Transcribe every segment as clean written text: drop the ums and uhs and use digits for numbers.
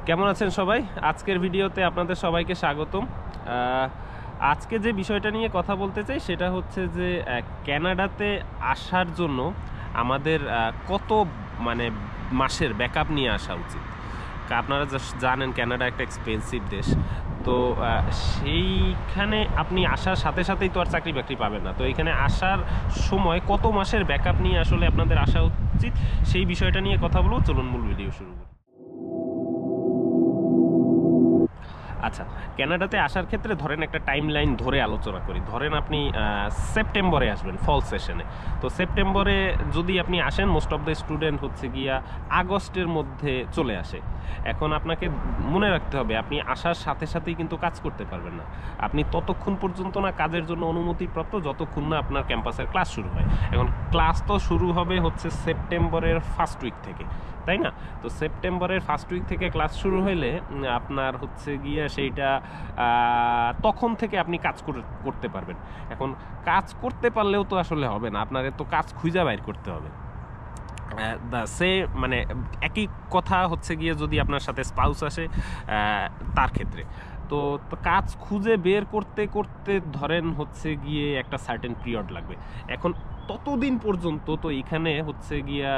কেমন আছেন সবাই? আজকের ভিডিওতে আপনাদের সবাইকে স্বাগতম। আজকে যে বিষয়টা নিয়ে কথা বলতে চাই সেটা হচ্ছে যে কানাডাতে আসার জন্য আমাদের কত মানে মাসের ব্যাকআপ নিয়ে আসা উচিত। আপনারা জানেন কানাডা একটা এক্সপেন্সিভ দেশ, তো সেইখানে আপনি আসার সাথে সাথেই তো আর চাকরি বাকরি পাবেন না। তো এইখানে আসার সময় কত মাসের ব্যাকআপ নিয়ে আসলে আপনাদের আসা উচিত সেই বিষয়টা নিয়ে কথা বলবো। চলুন মূল ভিডিও শুরু করি। আচ্ছা, কানাডাতে আসার ক্ষেত্রে ধরেন একটা টাইম লাইন ধরে আলোচনা করি। ধরেন আপনি সেপ্টেম্বরে আসবেন ফল সেশনে। তো সেপ্টেম্বরে যদি আপনি আসেন, মোস্ট অফ দ্য স্টুডেন্ট হচ্ছে গিয়া আগস্টের মধ্যে চলে আসে। এখন আপনাকে মনে রাখতে হবে আপনি আসার সাথে সাথেই কিন্তু কাজ করতে পারবেন না। আপনি ততক্ষণ পর্যন্ত না কাজের জন্য অনুমতিপ্রাপ্ত যতক্ষণ না আপনার ক্যাম্পাসের ক্লাস শুরু হয়। এখন ক্লাস তো শুরু হবে হচ্ছে সেপ্টেম্বরের ফার্স্ট উইক থেকে, তাই না? তো সেপ্টেম্বরের ফার্স্ট উইক থেকে ক্লাস শুরু হলে আপনার হচ্ছে গিয়ে সেইটা তখন থেকে আপনি কাজ করতে পারবেন। এখন কাজ করতে পারলেও তো আসলে হবে না, আপনার তো কাজ খুঁজে বাইর করতে হবে। সে মানে একই কথা হচ্ছে গিয়ে যদি আপনার সাথে স্পাউস আসে তার ক্ষেত্রে তো কাজ খুঁজে বের করতে করতে ধরেন হচ্ছে গিয়ে একটা সার্টেন পিরিয়ড লাগবে। এখন ততদিন পর্যন্ত তো এইখানে হচ্ছে গিয়া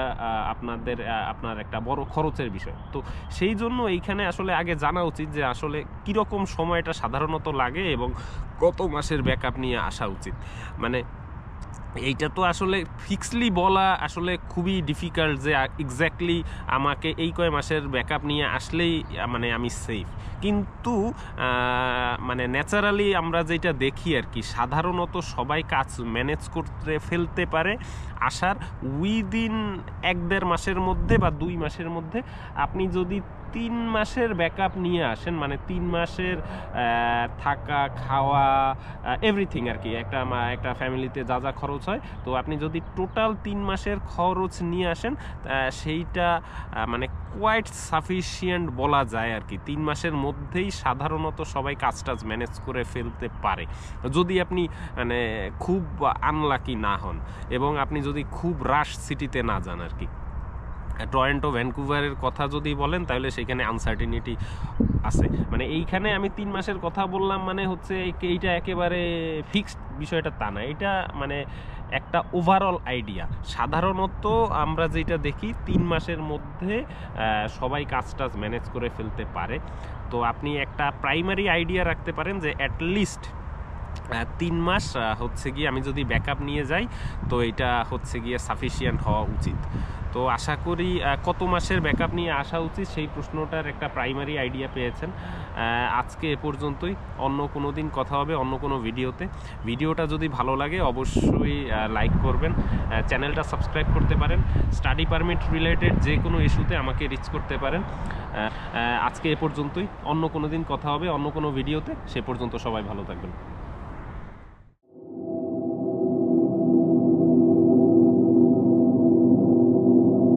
আপনার একটা বড় খরচের বিষয়। তো সেই জন্য এইখানে আসলে আগে জানা উচিত যে আসলে কীরকম সময়টা সাধারণত লাগে এবং কত মাসের ব্যাকআপ নিয়ে আসা উচিত। মানে এইটা তো আসলে ফিক্সলি বলা আসলে খুবই ডিফিকাল্ট যে এক্স্যাক্টলি আমাকে এই কয় মাসের ব্যাকআপ নিয়ে আসলেই মানে আমি সেফ। কিন্তু মানে ন্যাচারালি আমরা যেটা দেখি আর কি, সাধারণত সবাই কাজ ম্যানেজ করতে ফেলতে পারে আসার উইদিন 1-1.5 মাসের মধ্যে বা 2 মাসের মধ্যে। আপনি যদি 3 মাসের ব্যাকআপ নিয়ে আসেন, মানে 3 মাসের থাকা খাওয়া এভরিথিং আর কি, একটা ফ্যামিলিতে যা যা খরচ হয়, তো আপনি যদি টোটাল 3 মাসের খরচ নিয়ে আসেন সেইটা মানে কোয়াইট সাফিসিয়েন্ট বলা যায় আর কি। 3 মাসের মধ্যেই সাধারণত সবাই কাজ টাজ ম্যানেজ করে ফেলতে পারে, যদি আপনি মানে খুব আনলাকি না হন এবং আপনি যদি খুব রাশ সিটিতে না যান আর কি। টরন্টো ভ্যানকুভারের কথা যদি বলেন তাহলে সেখানে আনসার্টিনিটি আছে। মানে এইখানে আমি 3 মাসের কথা বললাম মানে হচ্ছে এইটা একেবারে ফিক্সড বিষয়টা তা না, এটা মানে একটা ওভারঅল আইডিয়া। সাধারণত আমরা যেটা দেখি 3 মাসের মধ্যে সবাই কাজ টাজ ম্যানেজ করে ফেলতে পারে। তো আপনি একটা প্রাইমারি আইডিয়া রাখতে পারেন যে অ্যাটলিস্ট 3 মাস হচ্ছে গিয়ে আমি যদি ব্যাকআপ নিয়ে যাই তো এটা হচ্ছে গিয়ে সাফিসিয়েন্ট হওয়া উচিত। তো আশা করি কত মাসের ব্যাকআপ নিয়ে আসা উচিত সেই প্রশ্নটার একটা প্রাইমারি আইডিয়া পেয়েছেন। আজকে এ পর্যন্তই। অন্য কোনো দিন কথা হবে অন্য কোনো ভিডিওতে। ভিডিওটা যদি ভালো লাগে অবশ্যই লাইক করবেন, চ্যানেলটা সাবস্ক্রাইব করতে পারেন। স্টাডি পারমিট রিলেটেড যে কোনো ইস্যুতে আমাকে রিচ করতে পারেন। আজকে এ পর্যন্তই। অন্য কোনো দিন কথা হবে অন্য কোনো ভিডিওতে। সে পর্যন্ত সবাই ভালো থাকবেন।